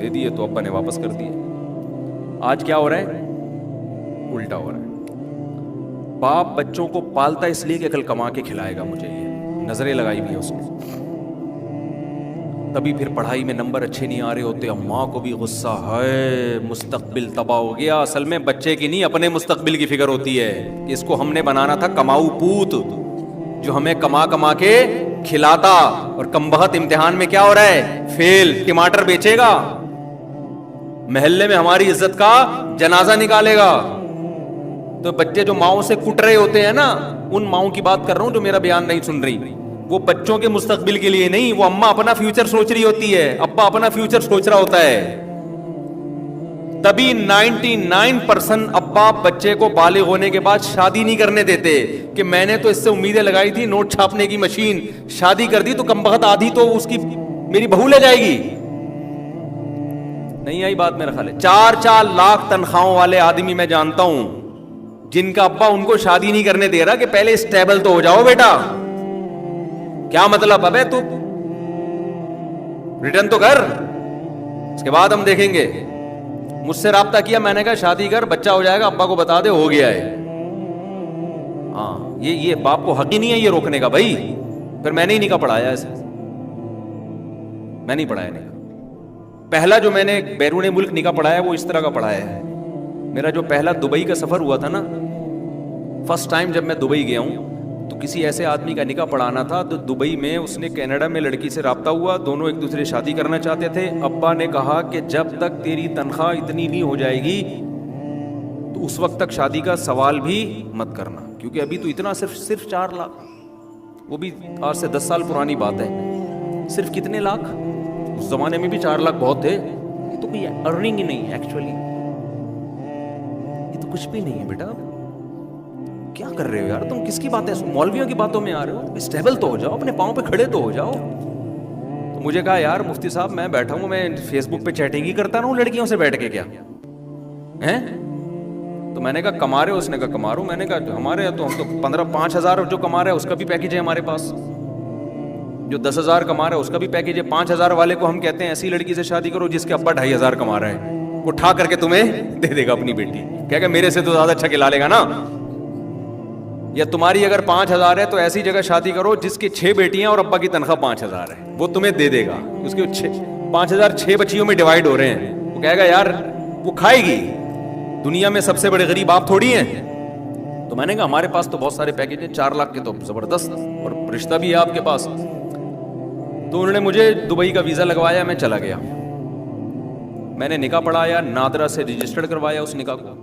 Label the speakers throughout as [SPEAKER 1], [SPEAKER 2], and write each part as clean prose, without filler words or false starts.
[SPEAKER 1] دے دیے تو ابا نے واپس کر دیے. آج کیا ہو رہا ہے, الٹا ہو رہا ہے. باپ بچوں کو پالتا اس لیے کہ کل کما کے کھلائے گا مجھے, یہ نظریں لگائی ہوئی ہیں اس نے. تبھی پھر پڑھائی میں نمبر اچھے نہیں آ رہے ہوتے, اماں کو بھی غصہ ہے, مستقبل تباہ ہو گیا. اصل میں بچے کی نہیں اپنے مستقبل کی فکر ہوتی ہے. اس کو ہم نے بنانا تھا کماؤ پوت, جو ہمیں کما کما کے کھلاتا, اور کمبخت امتحان میں کیا ہو رہا ہے, فیل. ٹماٹر بیچے گا, محلے میں ہماری عزت کا جنازہ نکالے گا. تو بچے جو ماؤں سے کٹ رہے ہوتے ہیں نا, ان ماؤں کی بات کر رہا ہوں جو میرا بیان نہیں سن رہی. وہ بچوں کے مستقبل کے لیے نہیں, وہ اماں اپنا فیوچر سوچ رہی ہوتی ہے, ابا اپنا فیوچر سوچ رہا ہوتا ہے. تبھی 99% ابا بچے کو بالغ ہونے کے بعد شادی نہیں کرنے دیتے کہ میں نے تو اس سے امیدیں لگائی تھی, نوٹ چھاپنے کی مشین, شادی کر دی تو کمبخت آدھی تو اس کی میری بہو لے جائے گی. نہیں آئی بات میرا خیال ہے. 4 لاکھ تنخواہوں والے آدمی میں جانتا ہوں جن کا ابا ان کو شادی نہیں کرنے دے رہا کہ پہلے اسٹیبل تو ہو جاؤ بیٹا. کیا مطلب, ابے تو ریٹرن تو کر, اس کے بعد ہم دیکھیں گے. مجھ سے رابطہ کیا, میں نے کہا شادی کر, بچہ ہو جائے گا, ابا کو بتا دے ہو گیا ہے. ہاں یہ باپ کو حق ہی نہیں ہے یہ روکنے کا بھائی. پھر میں نے ہی نکاح پڑھایا ایسے, میں نہیں پڑھایا نکاح. پہلا جو میں نے بیرون ملک نکاح پڑھایا وہ اس طرح کا پڑھایا ہے. میرا جو پہلا دبئی کا سفر ہوا تھا نا, فرسٹ ٹائم جب میں دبئی گیا ہوں, تو کسی ایسے آدمی کا نکاح پڑھانا تھا. تو دبئی میں اس نے کینیڈا میں لڑکی سے رابطہ ہوا, دونوں ایک دوسرے شادی کرنا چاہتے تھے. ابا نے کہا کہ جب تک تیری تنخواہ اتنی نہیں ہو جائے گی تو اس وقت تک شادی کا سوال بھی مت کرنا, کیونکہ ابھی تو اتنا صرف 4 لاکھ, وہ بھی آج سے 10 سال پرانی بات ہے. صرف کتنے لاکھ, اس زمانے میں بھی 4 لاکھ بہت تھے. یہ تو کوئی ارننگ ہی نہیں ہے ایکچولی, یہ تو کچھ بھی نہیں ہے بیٹا. کیا کر رہے ہو یار تم, کس کی باتیں, مولویوں کی باتوں میں آ رہے ہو. اسٹیبل تو ہو جاؤ, اپنے پاؤں پہ کھڑے تو ہو جاؤ. تو مجھے کہا یار مفتی صاحب میں بیٹھا ہوں, میں فیس بک پہ چیٹنگ ہی کرتا رہا ہوں لڑکیوں سے بیٹھ کے, کیا ہیں. تو میں نے کہا کما رہے ہو, اس نے کہا کما رہا ہوں. میں نے کہا ہمارے تو ہم تو 5,000 جو کما رہے ہیں اس کا بھی پیکیج ہے ہمارے پاس, جو 10,000 کما رہا ہے اس کا بھی پیکیج ہے. 5,000 والے کو ہم کہتے ہیں ایسی لڑکی سے شادی کرو جس کے ابا 2,500 کما رہے ہیں, وہ اٹھا کر کے تمہیں دے دے گا اپنی بیٹی, کہے گا میرے سے تو زیادہ اچھا کھلا لے گا نا. یا تمہاری اگر 5,000 ہے تو ایسی جگہ شادی کرو جس کی 6 بیٹیاں اور ابا کی تنخواہ 5,000 ہے, وہ تمہیں دے دے گا. اس کے 5,000 6 بچیوں میں ڈیوائڈ ہو رہے ہیں. وہ کہے گا یار وہ کھائے گی, دنیا میں سب سے بڑے غریب آپ تھوڑی ہیں. تو میں نے کہا ہمارے پاس تو بہت سارے پیکیج ہیں, 4 لاکھ کے تو زبردست, اور رشتہ بھی ہے آپ کے پاس. تو انہوں نے مجھے دبئی کا ویزا لگوایا, میں چلا گیا. میں نے نکاح پڑھایا, نادرا سے رجسٹرڈ کروایا اس نکاح کو.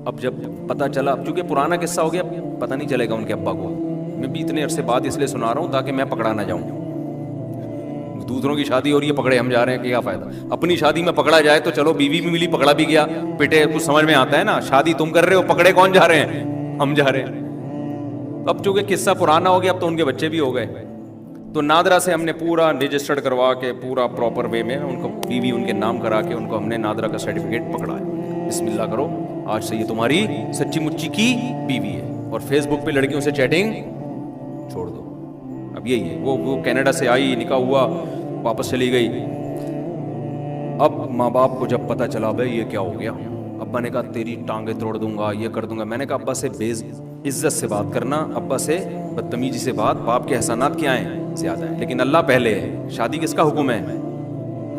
[SPEAKER 1] اب جب پتہ چلا, چونکہ پرانا قصہ ہو گیا, پتہ نہیں چلے گا ان کے ابا کو. میں بھی اتنے عرصے بعد اس لیے سنا رہا ہوں تاکہ میں پکڑا نہ جاؤں. دوسروں کی شادی ہو رہی ہے, پکڑے ہم جا رہے ہیں, کیا فائدہ. اپنی شادی میں پکڑا جائے تو چلو, بیوی بھی ملی, پکڑا بھی گیا, پٹے, کچھ سمجھ میں آتا ہے نا. شادی تم کر رہے ہو, پکڑے کون جا رہے ہیں, ہم جا رہے ہیں. اب چونکہ قصہ پرانا ہو گیا, اب تو ان کے بچے بھی ہو گئے. تو نادرا سے ہم نے پورا رجسٹرڈ کروا کے پورا پراپر وے میں ان کو بیوی ان کے نام کرا کے ان کو ہم نے نادرا کا سرٹیفکیٹ پکڑایا. بسم اللہ کرو, آج سے یہ تمہاری سچی مچی کی بیوی ہے, اور فیس بک پہ لڑکیوں سے چیٹنگ چھوڑ دو. اب یہی ہے. وہ کینیڈا سے آئی, نکاح ہوا, واپس چلی گئی. اب ماں باپ کو جب پتہ چلا بھائی یہ کیا ہو گیا, ابا نے کہا تیری ٹانگیں توڑ دوں گا, یہ کر دوں گا. میں نے کہا ابا سے بے عزت سے بات کرنا, ابا سے بدتمیزی سے بات, باپ کے احسانات کیا ہیں, زیادہ ہے, لیکن اللہ پہلے ہے. شادی کس کا حکم ہے,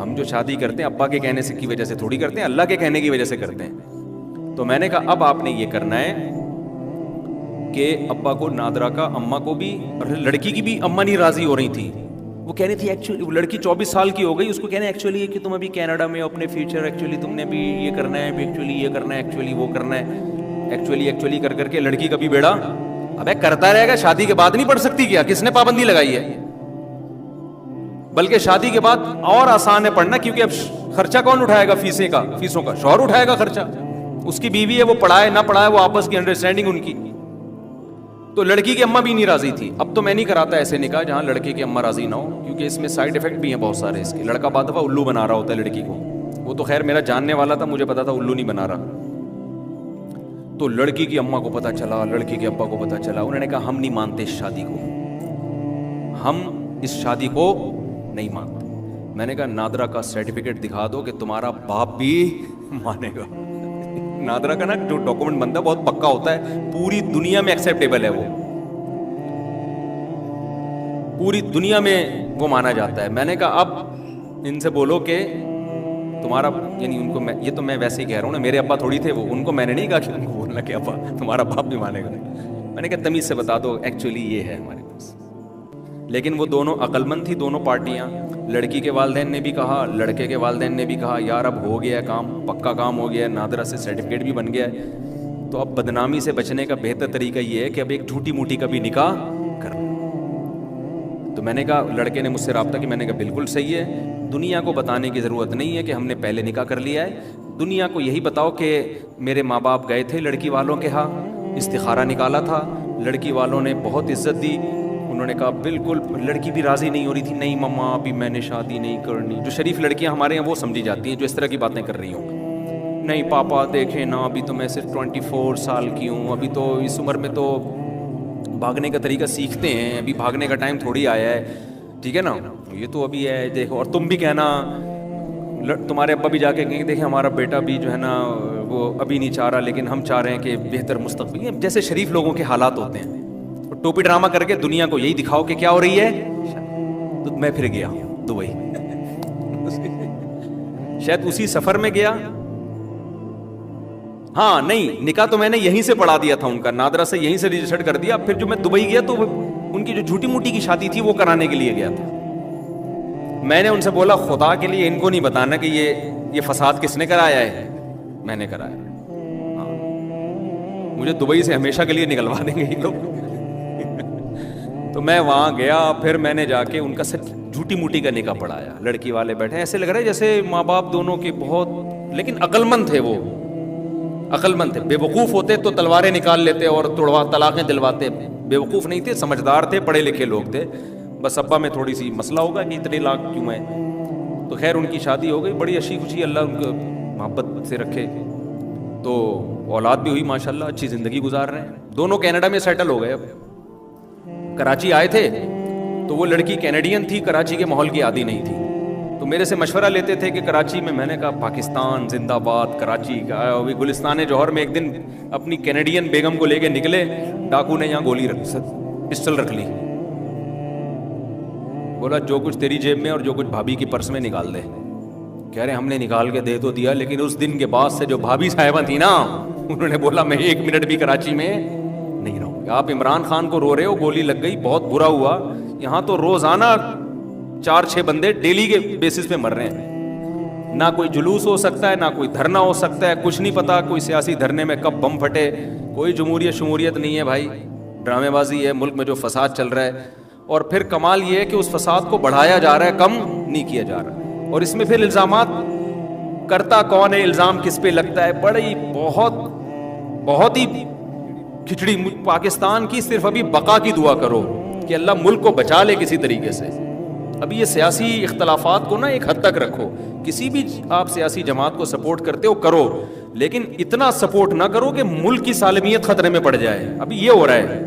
[SPEAKER 1] ہم جو شادی کرتے ہیں ابا کے کہنے سے کی وجہ سے تھوڑی کرتے ہیں, اللہ کے کہنے کی وجہ سے کرتے ہیں. تو میں نے کہا اب آپ نے یہ کرنا ہے کہ ابا کو, نادرا کا اماں کو بھی, اور لڑکی کی بھی اماں نہیں راضی ہو رہی تھی. وہ کہہ رہی تھی ایکچولی, وہ لڑکی 24 سال کی ہو گئی, اس کو کہنے ایکچولی کہ تم ابھی کینیڈا میں اپنے فیوچر, ایکچولی تم نے بھی یہ کرنا ہے, ایکچولی یہ کرنا ہے, ایکچولی وہ کرنا ہے, ایکچولی کر کے لڑکی کا بھی بیڑا. ابے کرتا رہے گا, شادی کے بعد نہیں پڑھ سکتی کیا, کس نے پابندی لگائی ہے. بلکہ شادی کے بعد اور آسان ہے پڑھنا, کیونکہ اب خرچہ کون اٹھائے گا, فیسوں کا شوہر اٹھائے گا خرچہ. اس کی بیوی ہے, وہ پڑھائے نہ پڑھائے, وہ آپس کی انڈرسٹینڈنگ ان کی. تو لڑکی کی اماں بھی نہیں راضی تھی. اب تو میں نہیں کراتا ایسے نکاح جہاں لڑکی کی اماں راضی نہ ہو, کیونکہ اس میں سائیڈ افیکٹ بھی ہیں بہت سارے اس کے. لڑکا بعد دفعہ الو بنا رہا ہوتا ہے لڑکی کو. وہ تو خیر میرا جاننے والا تھا, مجھے پتا تھا الو نہیں بنا رہا. تو لڑکی کی اماں کو پتا چلا, لڑکی کے ابا کو پتا چلا. انہوں نے کہا ہم نہیں مانتے اس شادی کو, ہم اس شادی کو نہیں مانتے. میں نے کہا نادرا کا سرٹیفکیٹ دکھا دو کہ تمہارا باپ بھی مانے گا. نادرا کا نا جو ڈاکومنٹ بنتا ہے بہت پکا ہوتا ہے, پوری دنیا میں ایکسیپٹیبل ہے, وہ پوری دنیا میں وہ مانا جاتا ہے. میں نے کہا اب ان سے بولو کہ تمہارا, یعنی ان کو یہ تو میں ویسے ہی کہہ رہا ہوں نا, میرے ابا تھوڑی تھے وہ, ان کو میں نے نہیں کہا کہ ان کو بولنا کہ ابا تمہارا باپ بھی مانے گا. میں نے کہا تمیز سے بتا دو ایکچولی یہ ہے ہمارے پاس. لیکن وہ دونوں عقل مند تھی دونوں پارٹیاں. لڑکی کے والدین نے بھی کہا, لڑکے کے والدین نے بھی کہا یار اب ہو گیا کام, پکا کام ہو گیا ہے, نادرا سے سرٹیفکیٹ بھی بن گیا ہے, تو اب بدنامی سے بچنے کا بہتر طریقہ یہ ہے کہ اب ایک جھوٹی موٹی کا بھی نکاح کر لیں. تو میں نے کہا, لڑکے نے مجھ سے رابطہ کیا, میں نے کہا بالکل صحیح ہے, دنیا کو بتانے کی ضرورت نہیں ہے کہ ہم نے پہلے نکاح کر لیا ہے. دنیا کو یہی بتاؤ کہ میرے ماں باپ گئے تھے لڑکی والوں کے ہاں, استخارہ نکالا تھا, لڑکی والوں نے بہت عزت دی, انہوں نے کہا بالکل. لڑکی بھی راضی نہیں ہو رہی تھی, نہیں مما ابھی میں نے شادی نہیں کرنی. جو شریف لڑکیاں ہمارے ہیں وہ سمجھی جاتی ہیں جو اس طرح کی باتیں کر رہی ہوں. نہیں پاپا دیکھیں نا, ابھی تو میں صرف 24 سال کی ہوں, ابھی تو اس عمر میں تو بھاگنے کا طریقہ سیکھتے ہیں, ابھی بھاگنے کا ٹائم تھوڑی آیا ہے, ٹھیک ہے نا, یہ تو ابھی ہے دیکھو. اور تم بھی کہنا, تمہارے ابا بھی جا کے کہیں دیکھیں ہمارا بیٹا بھی جو ہے نا وہ ابھی نہیں چاہ رہا, لیکن ہم چاہ رہے ہیں کہ بہتر مستقبل. جیسے شریف لوگوں کے حالات ہوتے ہیں, ٹوپی ڈرامہ کر کے دنیا کو یہی دکھاؤ کہ کیا ہو رہی ہے. تو میں پھر گیا دبئی, شاید اسی سفر میں گیا. ہاں نہیں, نکاح تو میں نے یہیں سے پڑھا دیا تھا ان کا, نادرا سے یہیں سے رجسٹرڈ کر دیا. پھر جو میں دبئی گیا تو ان کی جو جھوٹی موٹی کی شادی تھی وہ کرانے کے لیے گیا تھا. میں نے ان سے بولا خدا کے لیے ان کو نہیں بتانا کہ یہ فساد کس نے کرایا ہے, میں نے کرایا. ہاں مجھے دبئی سے ہمیشہ کے لیے نکلوا دیں گے یہ لوگ. تو میں وہاں گیا, پھر میں نے جا کے ان کا سچ جھوٹی موٹی کا نکاح پڑھایا. لڑکی والے بیٹھے, ایسے لگ رہا ہے جیسے ماں باپ دونوں کے بہت, لیکن عقل مند تھے وہ, عقل مند تھے. بے وقوف ہوتے تو تلواریں نکال لیتے اور طلاقیں دلواتے. بے وقوف نہیں تھے, سمجھدار تھے, پڑھے لکھے لوگ تھے. بس ابا میں تھوڑی سی مسئلہ ہوگا کہ اتنے لاکھ کیوں ہے. تو خیر ان کی شادی ہو گئی, بڑی اچھی خوشی, اللہ ان کو محبت سے رکھے. تو اولاد بھی ہوئی ماشاءاللہ, اچھی زندگی گزار رہے ہیں. دونوں کینیڈا میں سیٹل ہو گئے. اب کراچی آئے تھے تو وہ لڑکی کینیڈین تھی, کراچی کے ماحول کی عادی نہیں تھی. تو میرے سے مشورہ لیتے تھے کہ کراچی میں نے کہا پاکستان زندہ باد, کراچی کا. ابھی گلستان جوہر میں ایک دن اپنی کینیڈین بیگم کو لے کے نکلے, ڈاکو نے یہاں گولی پسٹل رکھ لی. بولا جو کچھ تیری جیب میں اور جو کچھ بھابھی کی پرس میں نکال دے. کہہ رہے ہم نے نکال کے دے تو دیا, لیکن اس دن کے بعد سے جو بھابھی صاحبہ تھی نا, انہوں نے بولا میں 1 منٹ بھی کراچی میں نہیں رہوں. آپ عمران خان کو رو رہے ہو, گولی لگ گئی, بہت برا ہوا. یہاں تو روزانہ 4-6 بندے ڈیلی کے بیسس پہ مر رہے ہیں. نہ کوئی جلوس ہو سکتا ہے, نہ کوئی دھرنا ہو سکتا ہے, کچھ نہیں پتا کوئی سیاسی دھرنے میں کب بم پھٹے. کوئی جمہوریت شموریت نہیں ہے بھائی, ڈرامے بازی ہے. ملک میں جو فساد چل رہا ہے, اور پھر کمال یہ ہے کہ اس فساد کو بڑھایا جا رہا ہے, کم نہیں کیا جا رہا. اور اس میں پھر الزامات کرتا کون ہے, الزام کس پہ لگتا ہے, بڑی بہت ہی کھچڑی. پاکستان کی صرف ابھی بقا کی دعا کرو کہ اللہ ملک کو بچا لے کسی طریقے سے. ابھی یہ سیاسی اختلافات کو نا ایک حد تک رکھو. کسی بھی آپ سیاسی جماعت کو سپورٹ کرتے ہو کرو, لیکن اتنا سپورٹ نہ کرو کہ ملک کی سالمیت خطرے میں پڑ جائے. ابھی یہ ہو رہا ہے,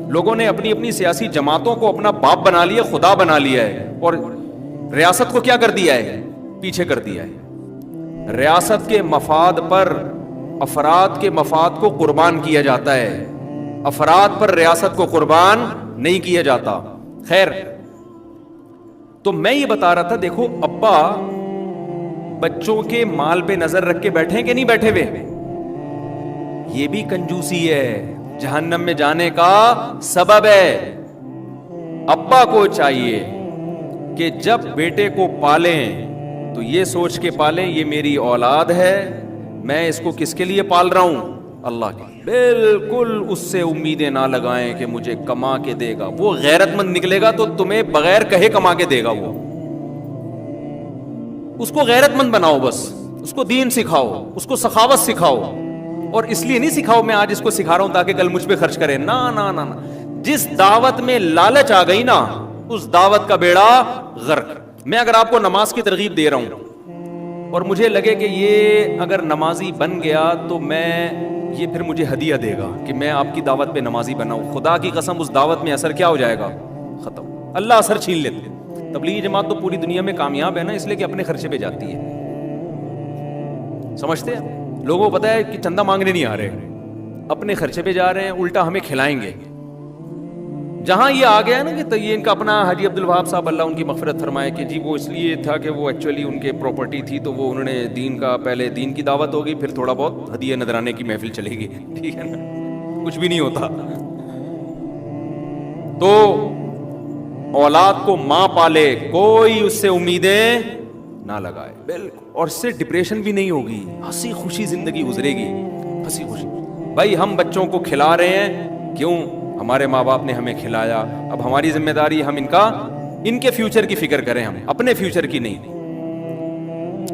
[SPEAKER 1] لوگوں نے اپنی اپنی سیاسی جماعتوں کو اپنا باپ بنا لیا, خدا بنا لیا ہے, اور ریاست کو کیا کر دیا ہے, پیچھے کر دیا ہے. ریاست کے مفاد پر افراد کے مفاد کو قربان کیا جاتا ہے, افراد پر ریاست کو قربان نہیں کیا جاتا. خیر, تو میں یہ بتا رہا تھا, دیکھو ابا بچوں کے مال پہ نظر رکھ کے بیٹھے کہ نہیں بیٹھے ہوئے, یہ بھی کنجوسی ہے, جہنم میں جانے کا سبب ہے. ابا کو چاہیے کہ جب بیٹے کو پالیں تو یہ سوچ کے پالیں یہ میری اولاد ہے, میں اس کو کس کے لیے پال رہا ہوں, اللہ کے. بالکل اس سے امیدیں نہ لگائیں کہ مجھے کما کے دے گا. وہ غیرت مند نکلے گا تو تمہیں بغیر کہے کما کے دے گا. وہ اس کو غیرت مند بناؤ, بس اس کو دین سکھاؤ, اس کو سخاوت سکھاؤ. اور اس لیے نہیں سکھاؤ میں آج اس کو سکھا رہا ہوں تاکہ کل مجھ پہ خرچ کرے, نہ نہ نہ. جس دعوت میں لالچ آ گئی نا, اس دعوت کا بیڑا غرق. میں اگر آپ کو نماز کی ترغیب دے رہا ہوں اور مجھے لگے کہ یہ اگر نمازی بن گیا تو یہ پھر مجھے ہدیہ دے گا کہ میں آپ کی دعوت پہ نمازی بناؤں, خدا کی قسم اس دعوت میں اثر کیا ہو جائے گا, ختم. اللہ اثر چھین لیتے. تبلیغی جماعت تو پوری دنیا میں کامیاب ہے نا، اس لیے کہ اپنے خرچے پہ جاتی ہے. سمجھتے ہیں؟ لوگوں کو پتا ہے کہ چندہ مانگنے نہیں آ رہے، اپنے خرچے پہ جا رہے ہیں، الٹا ہمیں کھلائیں گے. جہاں یہ آ گیا نا کہ یہ ان کا اپنا حاجی عبد الوہاب صاحب اللہ ان کی مغفرت فرمائے کہ جی وہ اس لیے تھا کہ وہ ایکچولی ان کے پراپرٹی تھی، تو وہ انہوں نے دین کا، پہلے دین کی دعوت ہوگی، پھر تھوڑا بہت ہدیہ نذرانے کی محفل چلے گی. ٹھیک ہے نا، کچھ بھی نہیں ہوتا. تو اولاد کو ماں پالے، کوئی اس سے امیدیں نہ لگائے، بالکل. اور اس سے ڈپریشن بھی نہیں ہوگی، ہنسی خوشی زندگی گزرے گی، ہنسی خوشی. بھائی ہم بچوں کو کھلا رہے ہیں، کیوں؟ ہمارے ماں باپ نے ہمیں کھلایا، اب ہماری ذمہ داری ہم ان کے فیوچر کی فکر کریں، ہم اپنے فیوچر کی نہیں.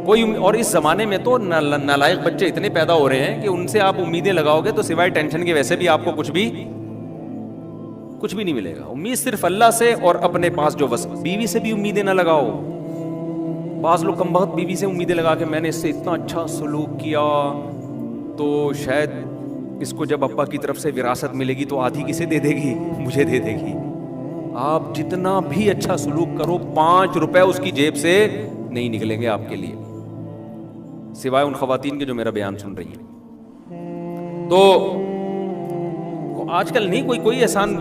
[SPEAKER 1] کوئی اور اس زمانے میں تو نالائق بچے اتنے پیدا ہو رہے ہیں کہ ان سے آپ امیدیں لگاؤ گے تو سوائے ٹینشن کے ویسے بھی آپ کو کچھ بھی نہیں ملے گا. امید صرف اللہ سے اور اپنے پاس جو بس. بیوی سے بھی امیدیں نہ لگاؤ. بعض لوگ کم بخت بیوی سے امیدیں لگا کے میں نے اس سے اتنا اچھا سلوک کیا تو شاید اس کو جب ابا کی طرف سے وراثت ملے گی تو آدھی کسے دے دے گی؟ مجھے دے دے گی. آپ جتنا بھی اچھا سلوک کرو 5 روپے اس کی جیب سے نہیں نکلیں گے آپ کے لیے، سوائے ان خواتین کے جو میرا بیان سن رہی ہیں. تو آج کل نہیں کوئی احسان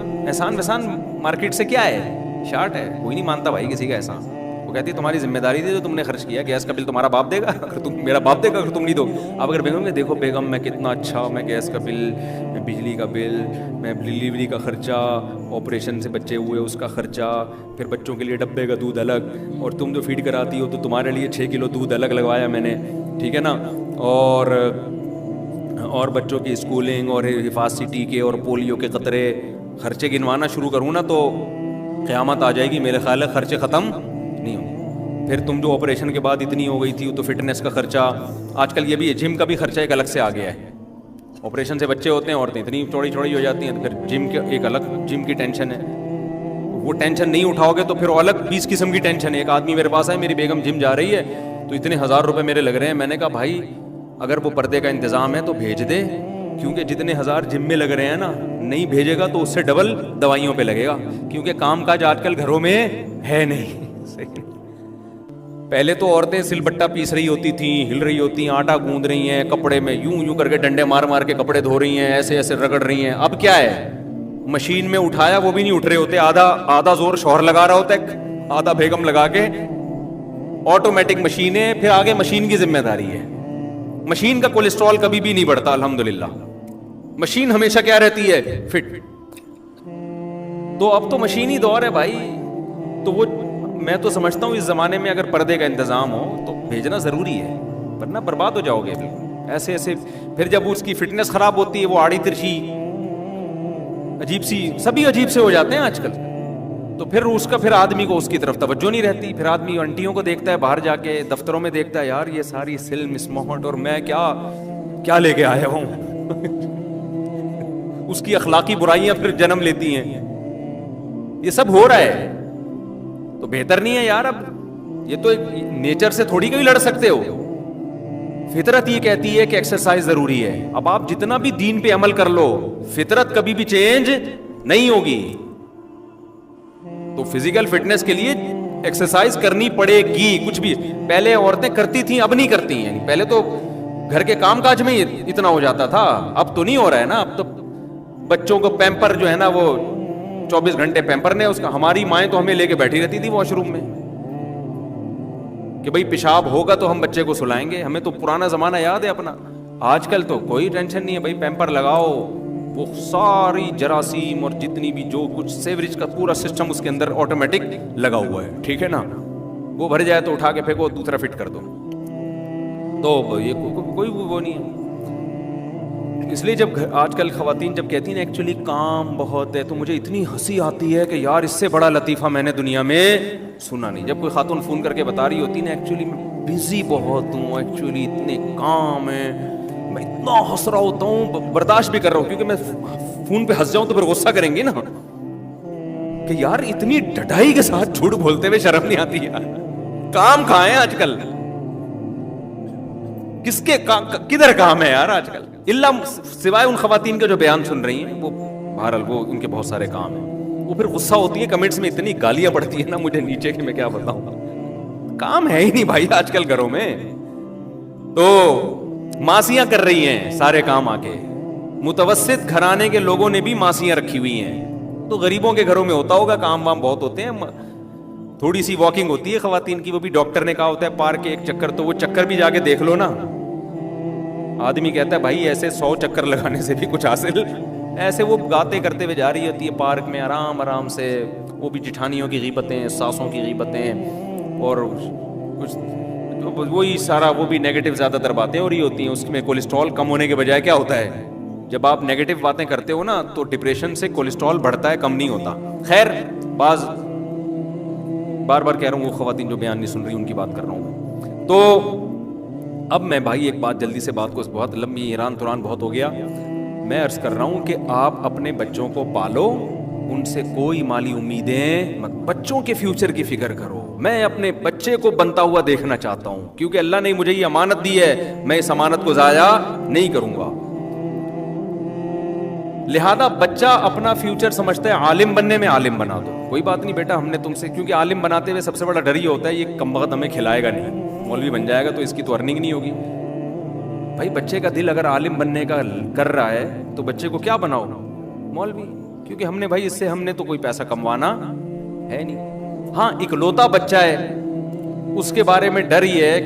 [SPEAKER 1] مارکیٹ سے کیا ہے، شارٹ ہے. کوئی نہیں مانتا بھائی کسی کا احسان. وہ کہتی ہے تمہاری ذمہ داری تھی جو تم نے خرچ کیا، گیس کا بل تمہارا باپ دے گا اگر تم، میرا باپ دے گا اگر تم نہیں دو. اب اگر بیگم کہ دیکھو بیگم میں کتنا اچھا، میں گیس کا بل، میں بجلی کا بل، میں ڈلیوری کا خرچہ، آپریشن سے بچے ہوئے اس کا خرچہ، پھر بچوں کے لیے ڈبے کا دودھ الگ، اور تم جو فیڈ کراتی ہو تو تمہارے لیے 6 کلو دودھ الگ لگوایا میں نے، ٹھیک ہے نا، اور بچوں کی اسکولنگ اور حفاظتی کے اور پولیو کے قطرے، خرچے گنوانا شروع کروں نا تو قیامت آ جائے گی میرے خیال ہے، خرچے ختم نہیں ہوں. پھر تم جو آپریشن کے بعد اتنی ہو گئی تھی تو فٹنس کا خرچہ، آج کل یہ بھی ہے جم کا بھی خرچہ ایک الگ سے آ گیا ہے. آپریشن سے بچے ہوتے ہیں، عورتیں اتنی چوڑی ہو جاتی ہیں، پھر جم کے ایک الگ جم کی ٹینشن ہے. وہ ٹینشن نہیں اٹھاؤ گے تو پھر الگ 20 قسم کی ٹینشن ہے. ایک آدمی میرے پاس ہے، میری بیگم جم جا رہی ہے تو اتنے 1000 روپے میرے لگ رہے ہیں. میں نے کہا بھائی اگر وہ پردے کا انتظام ہے تو بھیج دے، کیونکہ جتنے 1000 جم میں لگ رہے ہیں نا، نہیں بھیجے گا تو اس سے ڈبل دوائیوں پہ لگے گا، کیونکہ کام کاج آج کل گھروں میں ہے نہیں. پہلے تو عورتیں سل بٹا پیس رہی ہوتی تھیں، ہل رہی ہوتی ہیں، آٹا گوندھ رہی ہیں، کپڑے میں یوں کر کے ڈنڈے مار کے کپڑے دھو رہی ہیں، ایسے رگڑ رہی ہیں. اب کیا ہے، مشین میں اٹھایا وہ بھی نہیں اٹھ رہے ہوتے، آدھا زور شوہر لگا رہا ہوتا ہے، آدھا بیگم لگا کے، آٹومیٹک مشینیں، پھر آگے مشین کی ذمہ داری ہے. مشین کا کولیسٹرول کبھی بھی نہیں بڑھتا الحمدللہ، مشین ہمیشہ کیا رہتی ہے، فٹ. تو اب تو مشینی دور ہے بھائی. تو وہ میں تو سمجھتا ہوں اس زمانے میں اگر پردے کا انتظام ہو تو بھیجنا ضروری ہے، ورنہ برباد ہو جاؤ گے ایسے. پھر جب اس کی فٹنس خراب ہوتی ہے، وہ آڑی ترچھی عجیب سی، سبھی عجیب سے ہو جاتے ہیں آج کل. تو پھر اس کا پھر آدمی کو اس کی طرف توجہ نہیں رہتی. پھر آدمی انٹیوں کو دیکھتا ہے باہر جا کے، دفتروں میں دیکھتا ہے یار یہ ساری سل مسموہٹ، اور میں کیا لے کے آیا ہوں. اس کی اخلاقی برائیاں پھر جنم لیتی ہیں. یہ سب ہو رہا ہے تو بہتر نہیں ہے یار. اب یہ تو ایک نیچر سے تھوڑی کوئی لڑ سکتے ہو. فطرت یہ کہتی ہے کہ ایکسرسائز ضروری ہے. اب آپ جتنا بھی دین پہ عمل کر لو، فطرت کبھی بھی چینج نہیں ہوگی. تو فزیکل فٹنس کے لیے ایکسرسائز کرنی پڑے گی. کچھ بھی پہلے عورتیں کرتی تھیں، اب نہیں کرتی ہیں. پہلے تو گھر کے کام کاج میں اتنا ہو جاتا تھا، اب تو نہیں ہو رہا ہے نا. اب تو بچوں کو پیمپر جو ہے نا، وہ 24 گھنٹے پیمپر نے اس کا. ہماری مائیں تو ہمیں لے کے بیٹھی رہتی تھی واش روم میں کہ بھئی پیشاب ہوگا تو ہم بچے کو سلائیں گے. ہمیں تو پرانا زمانہ یاد ہے اپنا. آج کل تو کوئی ٹینشن نہیں ہے بھائی، پیمپر لگاؤ، وہ ساری جراثیم اور جتنی بھی جو کچھ سیوریج کا پورا سسٹم اس کے اندر آٹومیٹک لگا ہوا ہے، ٹھیک ہے نا. وہ بھر جائے تو اٹھا کے پھینکو، دوسرا فٹ کر دو. تو یہ کوئی وہ نہیں ہے. اس لیے جب آج کل خواتین جب کہتی ہیں ایکچولی کام بہت ہے، تو مجھے اتنی ہنسی آتی ہے کہ یار اس سے بڑا لطیفہ میں نے دنیا میں سنا نہیں. جب کوئی خاتون فون کر کے بتا رہی ہوتی نا ایکچولی میں بزی بہت ہوں، ایکچولی اتنے کام ہیں، میں اتنا ہنس رہا ہوتا ہوں، برداشت بھی کر رہا ہوں کیونکہ میں فون پہ ہنس جاؤں تو پھر غصہ کریں گے نا کہ یار اتنی ڈٹائی کے ساتھ جھوٹ بولتے ہوئے شرم نہیں آتی یار. کام کہاں ہے آج کل؟ کس کے کدھر کام ہے یار آج کل؟ اللہ سوائے ان خواتین کے جو بیان سن رہی ہیں، وہ بہرحال وہ ان کے بہت سارے کام ہیں. وہ پھر غصہ ہوتی ہے, کمنٹس میں اتنی گالیاں پڑتی ہیں نا مجھے نیچے کہ میں کیا بتاؤں, کام ہے ہی نہیں بھائی آج کل گھروں میں, تو ماسیاں کر رہی ہیں سارے کام آ کے. متوسط گھرانے کے لوگوں نے بھی ماسیاں رکھی ہوئی ہیں, تو غریبوں کے گھروں میں ہوتا ہوگا, کام وام بہت ہوتے ہیں, تھوڑی سی واکنگ ہوتی ہے خواتین کی, وہ بھی ڈاکٹر نے کہا ہوتا ہے پارک کے ایک چکر, تو وہ چکر بھی جا کے دیکھ لو نا. آدمی کہتا ہے بھائی ایسے 100 چکر لگانے سے بھی کچھ حاصل, ایسے وہ گاتے کرتے ہوئے جا رہی ہوتی ہے پارک میں آرام آرام سے, وہ بھی جٹھانیوں کی غیبتیں, ساسوں کی غیبتیں, اور کچھ وہی سارا, وہ بھی نیگیٹو زیادہ تر باتیں ہو رہی ہوتی ہیں. اس میں کولیسٹرول کم ہونے کے بجائے کیا ہوتا ہے, جب آپ نیگیٹو باتیں کرتے ہو نا تو ڈپریشن سے کولیسٹرول بڑھتا ہے, کم نہیں ہوتا. خیر, بار بار کہہ رہا ہوں, وہ خواتین جو بیان نہیں سن رہی ان کی بات کر رہا ہوں. تو اب میں بھائی ایک بات جلدی سے, بات کو بہت لمبی ایران توران بہت ہو گیا, میں عرض کر رہا ہوں کہ آپ اپنے بچوں کو پالو, ان سے کوئی مالی امیدیں مت, بچوں کے فیوچر کی فکر کرو. میں اپنے بچے کو بنتا ہوا دیکھنا چاہتا ہوں, کیونکہ اللہ نے مجھے یہ امانت دی ہے, میں اس امانت کو ضائع نہیں کروں گا. لہذا بچہ اپنا فیوچر سمجھتا ہے عالم بننے میں, عالم بنا دو, کوئی بات نہیں بیٹا ہم نے تم سے, کیونکہ عالم بناتے ہوئے سب سے بڑا ڈر یہ ہوتا ہے یہ کمبخت ہمیں کھلائے گا نہیں, مولوی بن جائے گا تو اس کی تو ارننگ نہیں ہوگی. بھائی بچے کا دل اگر عالم بننے کا کر رہا ہے تو بچے کو کیا بناؤ, مولوی, کیونکہ ہم نے بھائی اس سے ہم نے تو کوئی پیسہ کموانا ہے نہیں. ہاں اکلوتا بچہ ہے, اس کے بارے میں ڈر یہ ہے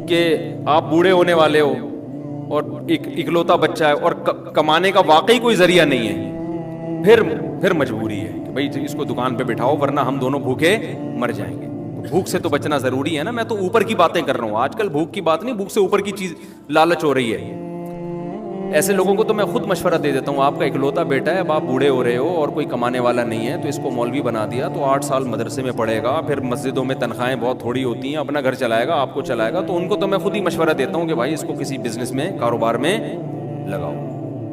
[SPEAKER 1] کہ آپ بوڑھے ہونے والے ہو اور اکلوتا بچہ ہے اور کمانے کا واقعی کوئی ذریعہ نہیں ہے, پھر مجبوری ہے کہ بھائی اس کو دکان پہ بٹھاؤ ورنہ ہم دونوں بھوکے مر جائیں گے. بھوک سے تو بچنا ضروری ہے نا, میں تو اوپر کی باتیں کر رہا ہوں, آج کل بھوک کی بات نہیں, بھوک سے اوپر کی چیز لالچ ہو رہی ہے. ایسے لوگوں کو تو میں خود مشورہ دے دیتا ہوں, آپ کا اکلوتا بیٹا ہے, اب آپ بوڑھے ہو رہے ہو اور کوئی کمانے والا نہیں ہے, تو اس کو مولوی بنا دیا تو 8 سال مدرسے میں پڑھے گا, پھر مسجدوں میں تنخواہیں بہت تھوڑی ہوتی ہیں, اپنا گھر چلائے گا, آپ کو چلائے گا. تو ان کو تو میں خود ہی مشورہ دیتا ہوں کہ بھائی اس کو کسی بزنس میں, کاروبار میں لگاؤ.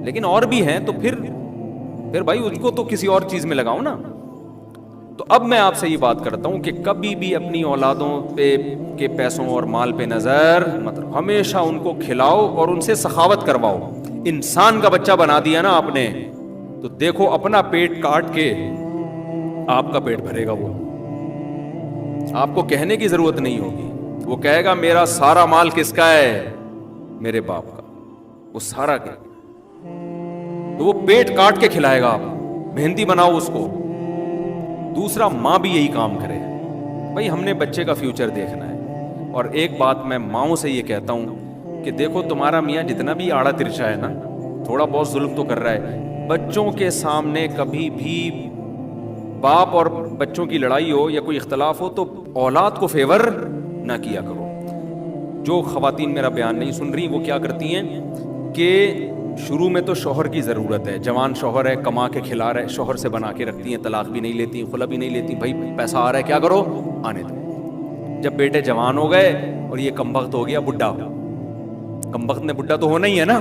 [SPEAKER 1] لیکن اور بھی ہیں تو پھر بھائی اس کو تو کسی اور چیز میں لگاؤ نا. تو اب میں آپ سے یہ بات کرتا ہوں کہ کبھی بھی اپنی اولادوں پہ کے پیسوں اور مال پہ نظر مت, ہمیشہ ان کو کھلاؤ اور ان سے سخاوت کرواؤ. انسان کا بچہ بنا دیا نا آپ نے تو دیکھو اپنا پیٹ کاٹ کے آپ کا پیٹ بھرے گا, وہ آپ کو کہنے کی ضرورت نہیں ہوگی, وہ کہے گا میرا سارا مال کس کا ہے, میرے باپ کا, وہ سارا کیا, تو وہ پیٹ کاٹ کے کھلائے گا. آپ محنتی بناؤ اس کو. دوسرا, ماں بھی یہی کام کرے, بھائی ہم نے بچے کا فیوچر دیکھنا ہے. اور ایک بات میں ماؤں سے یہ کہتا ہوں کہ دیکھو تمہارا میاں جتنا بھی آڑا ترچا ہے نا, تھوڑا بہت ظلم تو کر رہا ہے, بچوں کے سامنے کبھی بھی باپ اور بچوں کی لڑائی ہو یا کوئی اختلاف ہو تو اولاد کو فیور نہ کیا کرو. جو خواتین میرا بیان نہیں سن رہی وہ کیا کرتی ہیں کہ شروع میں تو شوہر کی ضرورت ہے, جوان شوہر ہے, کما کے کھلا رہا ہے, شوہر سے بنا کے رکھتی ہیں, طلاق بھی نہیں لیتی, خلا بھی نہیں لیتی, بھائی پیسہ آ رہا ہے کیا کرو, آنے دو. جب بیٹے جوان ہو گئے اور یہ کمبخت ہو گیا بڈھا, کمبخت نے بڈھا تو ہونا ہی ہے نا,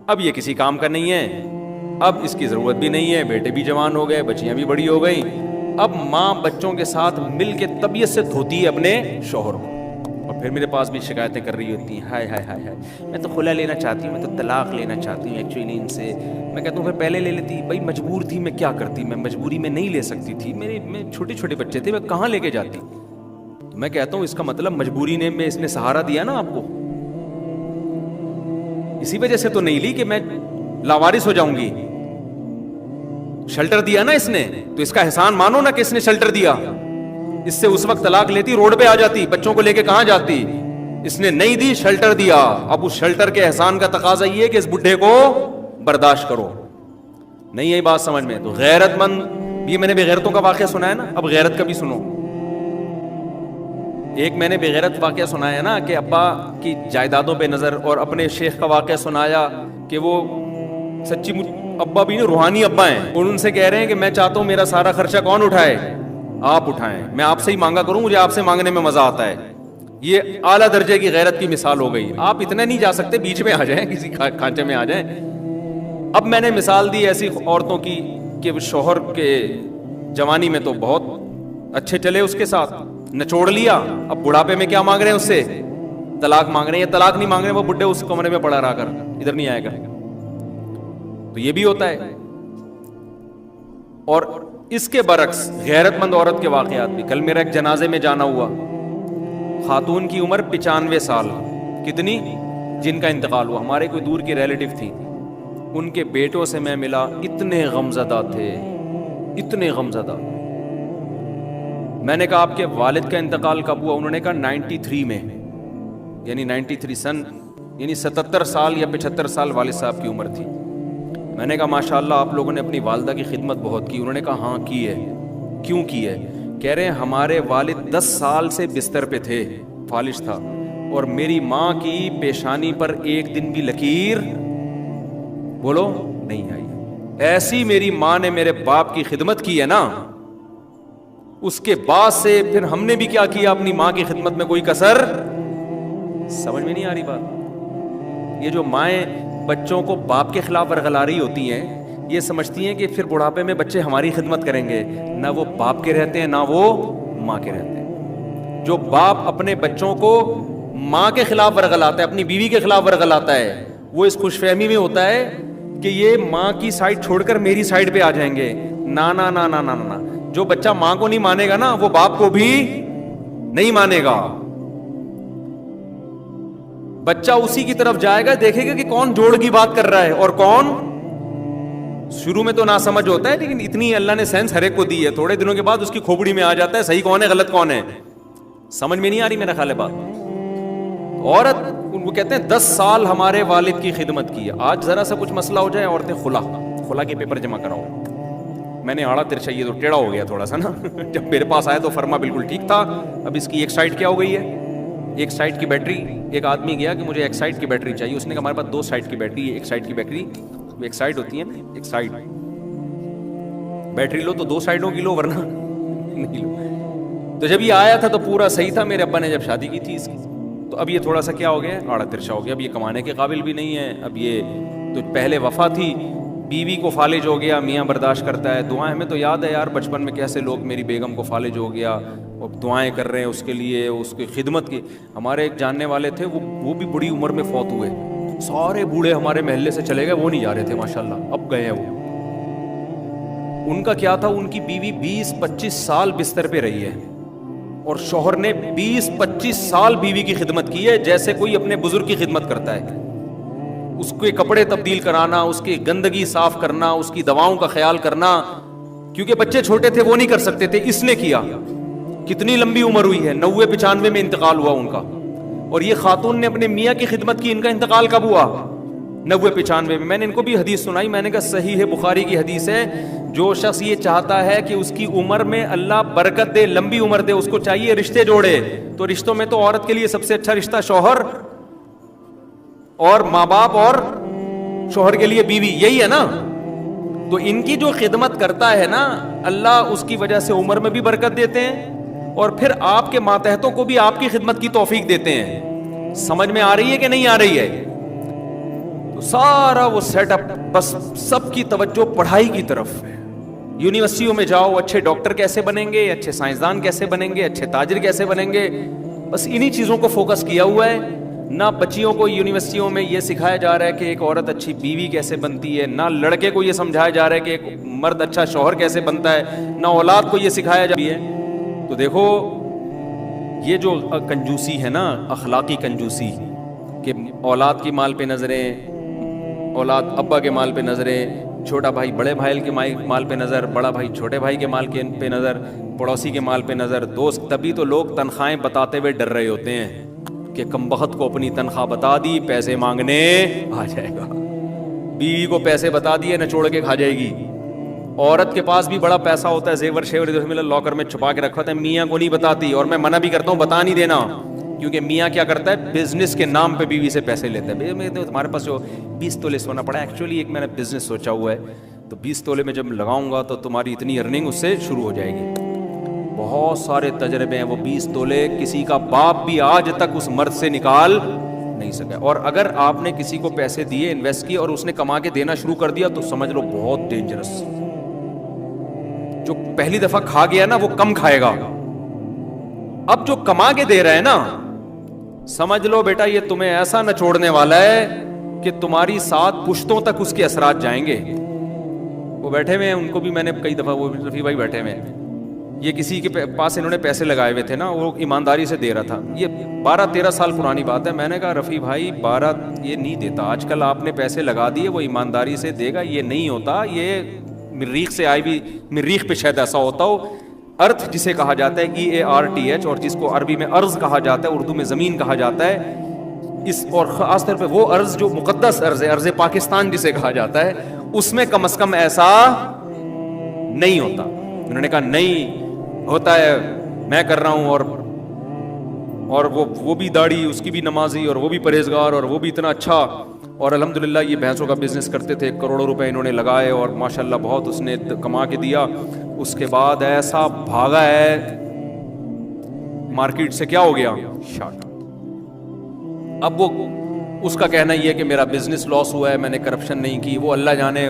[SPEAKER 1] اب یہ کسی کام کا نہیں ہے, اب اس کی ضرورت بھی نہیں ہے, بیٹے بھی جوان ہو گئے, بچیاں بھی بڑی ہو گئیں, اب ماں بچوں کے ساتھ مل کے طبیعت سے دھوتی ہے اپنے شوہر کو, اور پھر میرے پاس بھی شکایتیں کر رہی ہوتی ہیں, ہائے ہائے ہائے ہائے میں تو خلا لینا چاہتی ہوں, میں تو طلاق لینا چاہتی ہوں ایکچولی ان سے. میں کہتا ہوں پھر پہلے لے لیتی, بھائی مجبور تھی, میں کیا کرتی, میں مجبوری میں نہیں لے سکتی تھی, میں چھوٹے چھوٹے بچے تھے, میں کہاں لے کے جاتی. تو میں کہتا ہوں اس کا مطلب مجبوری نے میں اس نے سہارا دیا نا آپ کو, اسی وجہ سے تو نہیں لی کہ میں لاوارث ہو جاؤں گی, شیلٹر دیا نا اس نے, تو اس کا احسان مانو نا کہ اس نے شیلٹر دیا. اس سے اس وقت طلاق لیتی, روڈ پہ آ جاتی, بچوں کو لے کے کہاں جاتی, اس نے نہیں دی, شیلٹر دیا. اب اس شیلٹر کے احسان کا تقاضا یہ ہے کہ اس بڈھے کو برداشت کرو. نہیں یہی بات سمجھ میں, تو غیرت مند, یہ میں نے بغیرتوں کا واقعہ سنا ہے نا, اب غیرت کا بھی سنو. ایک میں نے بغیرت واقعہ سنایا نا کہ ابا کی جائیدادوں پہ نظر, اور اپنے شیخ کا واقعہ سنایا کہ وہ سچی ابا بھی نہیں, روحانی ابا ہیں, اور ان سے کہہ رہے ہیں کہ میں چاہتا ہوں میرا سارا خرچہ کون اٹھائے, آپ اٹھائیں, میں آپ سے ہی مانگا کروں, مجھے آپ سے مانگنے میں مزہ آتا ہے. یہ اعلیٰ درجے کی غیرت کی مثال ہو گئی. آپ اتنا نہیں جا سکتے, بیچ میں آ جائیں, کسی کھانچے میں آ جائیں. اب میں نے مثال دی ایسی عورتوں کی کہ شوہر کے جوانی میں تو بہت اچھے چلے اس کے ساتھ, نچوڑ لیا, اب بڑھاپے میں کیا مانگ رہے ہیں اس سے, طلاق مانگ رہے ہیں. یا طلاق نہیں مانگ رہے, وہ بڈھے اس کمرے میں پڑا رہا کر, ادھر نہیں آئے گا. تو یہ بھی ہوتا ہے. اور اس کے برعکس غیرت مند عورت کے واقعات بھی. کل میرا ایک جنازے میں جانا ہوا, خاتون کی عمر 95 سال, کتنی, جن کا انتقال ہوا, ہمارے کوئی دور کی ریلیٹو تھی. ان کے بیٹوں سے میں ملا, اتنے غمزدہ تھے, اتنے غمزدہ. میں نے کہا آپ کے والد کا انتقال کب ہوا؟ انہوں نے کہا 93 میں, یعنی 93 سن, یعنی 77 سال یا 75 سال والد صاحب کی عمر تھی. میں نے کہا ماشاءاللہ آپ لوگوں نے اپنی والدہ کی خدمت بہت کی. انہوں نے کہا ہاں کی ہے. کیوں کی ہے؟ کہہ رہے ہیں ہمارے والد 10 سال سے بستر پہ تھے, فالج تھا, اور میری ماں کی پیشانی پر ایک دن بھی لکیر بولو نہیں آئی. ایسی میری ماں نے میرے باپ کی خدمت کی ہے نا, اس کے بعد سے پھر ہم نے بھی کیا کیا, اپنی ماں کی خدمت میں کوئی کسر. سمجھ میں نہیں آ رہی بات؟ یہ جو مائیں بچوں کو باپ کے خلاف ورغلا رہی ہوتی ہیں, یہ سمجھتی ہیں کہ پھر بڑھاپے میں بچے ہماری خدمت کریں گے. نہ وہ باپ کے رہتے ہیں, نہ وہ ماں کے رہتے ہیں. جو باپ اپنے بچوں کو ماں کے خلاف ورغلاتا ہے, اپنی بیوی کے خلاف ورغلاتا ہے, وہ اس خوش فہمی میں ہوتا ہے کہ یہ ماں کی سائڈ چھوڑ کر میری سائڈ پہ آ جائیں گے. نا نا نا نا نا نا, جو بچہ ماں کو نہیں مانے گا نا, وہ باپ کو بھی نہیں مانے گا. بچہ اسی کی طرف جائے گا, دیکھے گا کہ کون جوڑ کی بات کر رہا ہے اور کون. شروع میں تو نہ سمجھ ہوتا ہے, لیکن اتنی اللہ نے سینس ہر ایک کو دی ہے, تھوڑے دنوں کے بعد اس کی کھوپڑی میں آ جاتا ہے صحیح کون ہے غلط کون ہے. سمجھ میں نہیں آ رہی میرا خیال ہے بات. عورت وہ کہتے ہیں 10 سال ہمارے والد کی خدمت کی ہے. آج ذرا سا کچھ مسئلہ ہو جائے, عورتیں خلا کے پیپر جمع کراؤ. میں نے آڑا ترچا, یہ تو ٹیڑھا ہو گیا تھوڑا سا نا. جب میرے پاس آیا تو فرما بالکل ٹھیک تھا, اب اس کی ایک سائڈ کیا ہو گئی ہے, ایک سائڈ کی بیٹری. ایک آدمی گیا کہ مجھے ایک سائڈ کی بیٹری چاہیے, اس نے کہا ہمارے پاس 2 سائڈ کی بیٹری ہے. ایک سائڈ کی بیٹری, ایک سائڈ ہوتی ہے نا, ایک سائڈ بیٹری لو تو 2 سائڈوں کی لو, ورنہ نہیں لو. تو جب یہ آیا تھا تو پورا صحیح تھا, میرے ابا نے جب شادی کی تھی اس کی, تو اب یہ تھوڑا سا کیا ہو گیا, آڑا ترچا ہو گیا. اب یہ کمانے کے قابل بھی نہیں ہے. اب یہ تو پہلے وفا تھی, بیوی کو فالج ہو گیا, میاں برداشت کرتا ہے. دعائیں, ہمیں تو یاد ہے یار بچپن میں کیسے لوگ, میری بیگم کو فالج ہو گیا اور دعائیں کر رہے ہیں اس کے لیے, اس کی خدمت کی. ہمارے ایک جاننے والے تھے, وہ بھی بڑی عمر میں فوت ہوئے. سارے بوڑھے ہمارے محلے سے چلے گئے, وہ نہیں جا رہے تھے ماشاءاللہ, اب گئے ہیں وہ. ان کا کیا تھا, ان کی بیوی 20-25 سال بستر پہ رہی ہے, اور شوہر نے 20-25 سال بیوی کی خدمت کی ہے, جیسے کوئی اپنے بزرگ کی خدمت کرتا ہے. اس کے کپڑے تبدیل کرانا, اس کی گندگی صاف کرنا, اس کی دواؤں کا خیال کرنا, کیونکہ بچے چھوٹے تھے وہ نہیں کر سکتے تھے, اس نے کیا. کتنی لمبی عمر ہوئی ہے, 90-95 میں انتقال ہوا ان کا. اور یہ خاتون نے اپنے میاں کی خدمت کی. ان کا انتقال کب ہوا؟ 90-95 میں. میں نے ان کو بھی حدیث سنائی, میں نے کہا صحیح ہے, بخاری کی حدیث ہے, جو شخص یہ چاہتا ہے کہ اس کی عمر میں اللہ برکت دے, لمبی عمر دے, اس کو چاہیے رشتے جوڑے. تو رشتوں میں تو عورت کے لیے سب سے اچھا رشتہ شوہر اور ماں باپ, اور شوہر کے لیے بیوی, یہی ہے نا. تو ان کی جو خدمت کرتا ہے نا, اللہ اس کی وجہ سے عمر میں بھی برکت دیتے ہیں, اور پھر آپ کے ماتحتوں کو بھی آپ کی خدمت کی توفیق دیتے ہیں. سمجھ میں آ رہی ہے کہ نہیں آ رہی ہے؟ تو سارا وہ سیٹ اپ, بس سب کی توجہ پڑھائی کی طرف ہے. یونیورسٹیوں میں جاؤ, اچھے ڈاکٹر کیسے بنیں گے, اچھے سائنسدان کیسے بنیں گے, اچھے تاجر کیسے بنیں گے, بس انہی چیزوں کو فوکس کیا ہوا ہے. نہ بچیوں کو یونیورسٹیوں میں یہ سکھایا جا رہا ہے کہ ایک عورت اچھی بیوی کیسے بنتی ہے, نہ لڑکے کو یہ سمجھایا جا رہا ہے کہ ایک مرد اچھا شوہر کیسے بنتا ہے, نہ اولاد کو یہ سکھایا جا رہا ہے. تو دیکھو یہ جو کنجوسی ہے نا, اخلاقی کنجوسی, کہ اولاد کی مال پہ نظریں, اولاد ابا کے مال پہ نظریں, چھوٹا بھائی بڑے بھائی کے مال پہ نظر, بڑا بھائی چھوٹے بھائی کے مال پہ نظر, پڑوسی کے مال پہ نظر, دوست. تبھی تو لوگ تنخواہیں بتاتے ہوئے ڈر رہے ہوتے ہیں کہ کمبخت کو اپنی تنخواہ بتا دی, پیسے مانگنے آ جائے گا. بیوی کو پیسے بتا دیے, نچوڑ کے کھا جائے گی. عورت کے پاس بھی بڑا پیسہ ہوتا ہے, زیور شیور لاکر میں چھپا کے رکھا ہوتا ہے, میاں کو نہیں بتاتی. اور میں منع بھی کرتا ہوں, بتا نہیں دینا, کیونکہ میاں کیا کرتا ہے, بزنس کے نام پہ بیوی سے پیسے لیتا ہے. تمہارے پاس جو 20 تولے سونا پڑا ہے, ایکچولی ایک میں نے بزنس سوچا ہوا ہے, تو 20 تولے میں جب لگاؤں گا تو تمہاری اتنی ارننگ اس سے شروع ہو جائے گی. بہت سارے تجربے ہیں, وہ 20 تولے کسی کا باپ بھی آج تک اس مرد سے نکال نہیں سکا. اور اگر آپ نے کسی کو پیسے دیے, انویسٹ کیے, اور اس نے کما کے دینا شروع کر دیا, تو سمجھ لو بہت ڈینجرس. جو پہلی دفعہ کھا گیا نا, وہ کم کھائے گا. اب جو کما کے دے رہا ہے نا, سمجھ لو بیٹا یہ تمہیں ایسا نہ چھوڑنے والا ہے کہ تمہاری 7 پشتوں تک اس کے اثرات جائیں گے. وہ بیٹھے ہوئے ہیں, ان کو بھی میں نے کئی دفعہ, وہ رفیع بھائی بیٹھے ہوئے ہیں, یہ کسی کے پاس انہوں نے پیسے لگائے ہوئے تھے نا, وہ ایمانداری سے دے رہا تھا. یہ 12-13 سال پرانی بات ہے. میں نے کہا رفیع بھائی 12 یہ نہیں دیتا, آج کل آپ نے پیسے لگا دیے, وہ ایمانداری سے دے گا, یہ نہیں ہوتا. یہ مریخ سے آئی بھی, مریخ پہ شاید ایسا ہوتا ہو. ارتھ جسے کہا جاتا ہے EARTH, اور جس کو عربی میں ارض کہا جاتا ہے, اردو میں زمین کہا جاتا ہے, اس اور خاص طور پہ وہ ارض جو مقدس ارض ہے, ارض پاکستان جسے کہا جاتا ہے, اس میں کم از کم ایسا نہیں ہوتا. انہوں نے کہا نہیں ہوتا ہے, میں کر رہا ہوں, اور وہ بھی داڑھی, اس کی بھی نمازی, اور وہ بھی پرہیزگار, اور وہ بھی اتنا اچھا, اور الحمدللہ یہ بھینسوں کا بزنس کرتے تھے, کروڑوں روپے انہوں نے لگائے, اور ماشاءاللہ بہت اس نے کما کے دیا. اس کے بعد ایسا بھاگا ہے مارکیٹ سے, کیا ہو گیا, شاٹ. اب وہ اس کا کہنا یہ ہے کہ میرا بزنس لاس ہوا ہے, میں نے کرپشن نہیں کی. وہ اللہ جانے,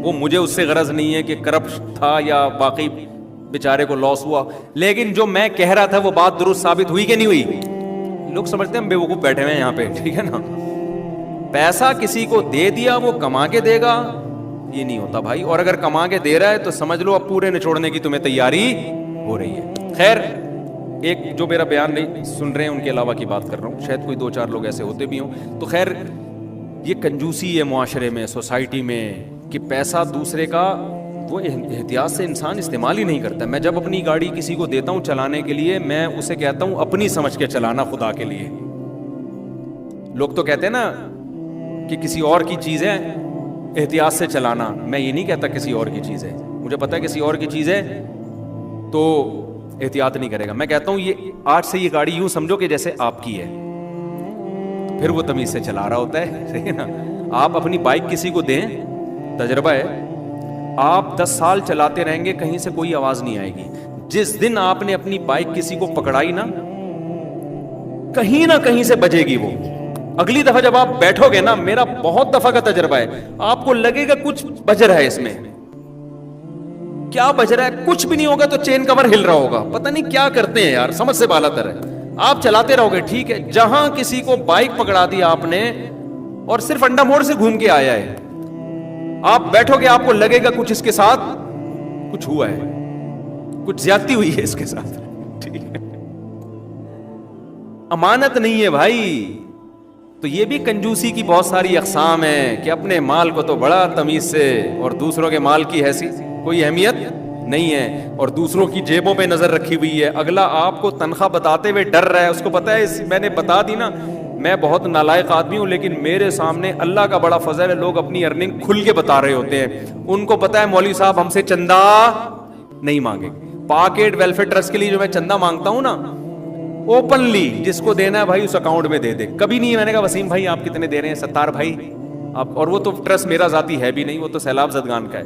[SPEAKER 1] وہ مجھے اس سے غرض نہیں ہے کہ کرپٹ تھا یا باقی بیچارے کو لاس ہوا, لیکن جو میں کہہ رہا تھا وہ بات درست ثابت ہوئی کہ نہیں ہوئی. لوگ سمجھتے ہیں ہم بیوقوف بیٹھے ہوئے ہیں یہاں پہ, ٹھیک ہے نا. پیسہ کسی کو دے دیا وہ کما کے دے گا, یہ نہیں ہوتا بھائی. اور اگر کما کے دے رہا ہے تو سمجھ لو اب پورے نچوڑنے کی تمہیں تیاری ہو رہی ہے. خیر, ایک جو میرا بیان نہیں سن رہے ہیں ان کے علاوہ کی بات کر رہا ہوں, شاید کوئی 2-4 لوگ ایسے ہوتے بھی ہوں. تو خیر, یہ کنجوسی ہے معاشرے میں, سوسائٹی میں, کہ پیسہ دوسرے کا وہ احتیاط سے انسان استعمال ہی نہیں کرتا. میں جب اپنی گاڑی کسی کو دیتا ہوں چلانے کے لیے, میں اسے کہتا ہوں اپنی سمجھ کے چلانا خدا کے لیے. لوگ تو کہتے ہیں نا کہ کسی اور کی چیز ہے احتیاط سے چلانا, میں یہ نہیں کہتا کسی اور کی چیز ہے, مجھے پتا ہے کسی اور کی چیز ہے تو احتیاط نہیں کرے گا. میں کہتا ہوں یہ آج سے یہ گاڑی یوں سمجھو کہ جیسے آپ کی ہے, پھر وہ تمیز سے چلا رہا ہوتا ہے, صحیح ہے نا. آپ اپنی بائک کسی کو دیں, تجربہ ہے, آپ 10 سال چلاتے رہیں گے, کہیں سے کوئی آواز نہیں آئے گی. جس دن آپ نے اپنی بائک کسی کو پکڑائی نا, کہیں نہ کہیں سے بجے گی وہ. اگلی دفعہ جب آپ بیٹھو گے نا, میرا بہت دفعہ کا تجربہ ہے, آپ کو لگے گا کچھ بج رہا ہے اس میں. کیا بج رہا ہے, کچھ بھی نہیں ہوگا تو چین کور ہل رہا ہوگا, پتہ نہیں کیا کرتے ہیں یار, سمجھ سے بالا تر ہے. آپ چلاتے رہو گے, ٹھیک ہے. جہاں کسی کو بائک پکڑا دی آپ نے اور صرف انڈا موڑ سے گھوم کے آیا ہے, آپ بیٹھو گے, آپ کو لگے گا کچھ اس کے ساتھ کچھ ہوا ہے, کچھ زیادتی ہوئی ہے اس کے ساتھ, ٹھیک ہے. امانت نہیں ہے بھائی. تو یہ بھی کنجوسی کی بہت ساری اقسام ہیں کہ اپنے مال کو تو بڑا تمیز سے, اور دوسروں کے مال کی حیثیت کوئی اہمیت نہیں ہے, اور دوسروں کی جیبوں پہ نظر رکھی ہوئی ہے. اگلا آپ کو تنخواہ بتاتے ہوئے ڈر رہا ہے, اس کو پتا ہے میں نے بتا دی نا, میں بہت نالائق آدمی ہوں, لیکن میرے سامنے اللہ کا بڑا فضل ہے, لوگ اپنی ارننگ کھل کے بتا رہے ہوتے ہیں. ان کو پتا ہے مولوی صاحب ہم سے چندہ نہیں مانگے. پاکٹ ویلفیئر ٹرسٹ کے لیے جو میں چندہ مانگتا ہوں نا, اوپنلی جس کو دینا ہے بھائی اس اکاؤنٹ میں دے دے. کبھی نہیں میں نے کہا وسیم بھائی آپ کتنے دے رہے ہیں, ستار بھائی آپ, اور وہ تو ٹرسٹ میرا ذاتی ہے بھی نہیں, وہ تو سیلاب زدگان کا ہے.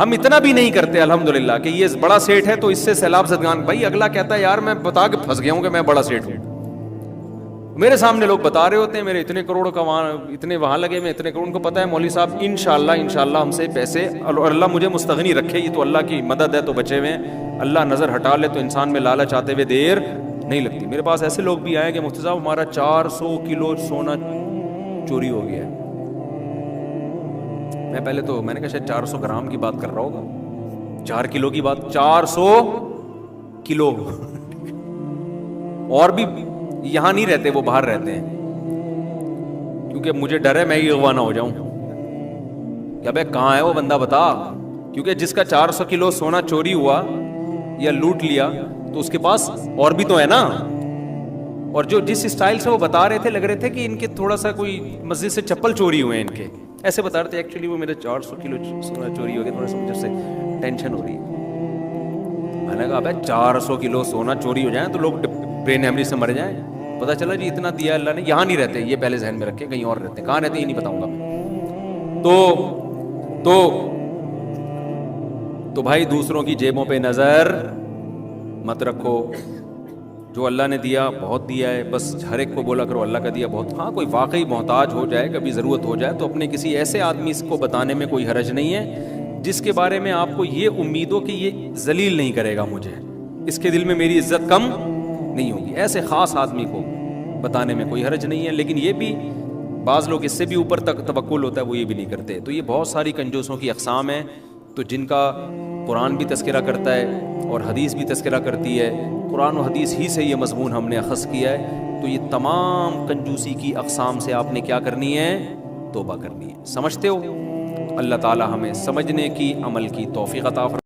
[SPEAKER 1] ہم اتنا بھی نہیں کرتے الحمدللہ کہ یہ بڑا سیٹ ہے تو اس سے سیلاب زدگان. بھائی اگلا کہتا ہے یار میں بتا کے پھنس گیا ہوں کہ میں بڑا سیٹ ہوں, میرے سامنے لوگ بتا رہے ہوتے ہیں میرے اتنے کروڑ کا وہاں, اتنے وہاں لگے, میں اتنے کروڑ. ان کو پتا ہے مولوی صاحب انشاءاللہ ہم سے پیسے, اور اللہ مجھے مستغنی رکھے, یہ تو اللہ کی مدد ہے تو بچے ہوئے ہیں, اللہ نظر ہٹا لے تو انسان میں لالچ آتے ہوئے دیر نہیں لگتی. میرے پاس ایسے لوگ بھی آئے کہ مفتی صاحب ہمارا 400 کلو سونا چوری ہو گیا ہے. میں پہلے تو میں نے کہا شاید 400 گرام کی بات کر رہا ہوگا, 4 کلو کی بات, 400 کلو. اور بھی یہاں نہیں رہتے, وہ باہر رہتے ہیں, کیونکہ مجھے ڈر ہے میں ہی اغوا نہ ہو جاؤں. کیا بھائی کہاں ہے وہ بندہ بتا, کیونکہ جس کا 400 کلو سونا چوری ہوا یا لوٹ لیا تو اس کے پاس اور بھی تو ہے نا. اور جو جس اسٹائل سے وہ بتا رہے تھے, لگ رہے تھے کہ ان کے تھوڑا سا کوئی مسجد سے چپل چوری ہوئے ہیں ان کے, ایسے بتا رہے تھے. ایکچولی وہ میرے 400 کلو سونا چوری ہو گیا, تھوڑا سا مجھے سے ٹینشن ہو رہی ہے. میں نے کہا بھائی 400 کلو سونا چوری ہو جائیں تو لوگ برین ہیمریج سے مر جائیں. پتا چلا جی اتنا دیا اللہ نے. یہاں نہیں رہتے, یہ پہلے ذہن میں رکھے, کہیں اور رہتے. کہاں رہتے یہ نہیں بتاؤں گا میں. تو بھائی دوسروں کی جیبوں پہ نظر مت رکھو. جو اللہ نے دیا بہت دیا ہے, بس ہر ایک کو بولا کرو اللہ کا دیا بہت. ہاں کوئی واقعی محتاج ہو جائے, کبھی ضرورت ہو جائے, تو اپنے کسی ایسے آدمی کو بتانے میں کوئی حرج نہیں ہے جس کے بارے میں آپ کو یہ امید ہو کہ یہ ذلیل نہیں کرے گا مجھے, اس کے دل میں میری عزت کم نہیں ہوگی. ایسے خاص آدمی کو بتانے میں کوئی حرج نہیں ہے. لیکن یہ بھی بعض لوگ اس سے بھی اوپر تک توکل ہوتا ہے, وہ یہ بھی نہیں کرتے. تو یہ بہت ساری کنجوسوں کی اقسام ہیں. تو جن کا قرآن بھی تذکرہ کرتا ہے اور حدیث بھی تذکرہ کرتی ہے، قرآن و حدیث ہی سے یہ مضمون ہم نے اخذ کیا ہے، تو یہ تمام کنجوسی کی اقسام سے آپ نے کیا کرنی ہے؟ توبہ کرنی ہے۔ سمجھتے ہو؟ اللہ تعالی ہمیں سمجھنے کی، عمل کی توفیق عطا فرمائے۔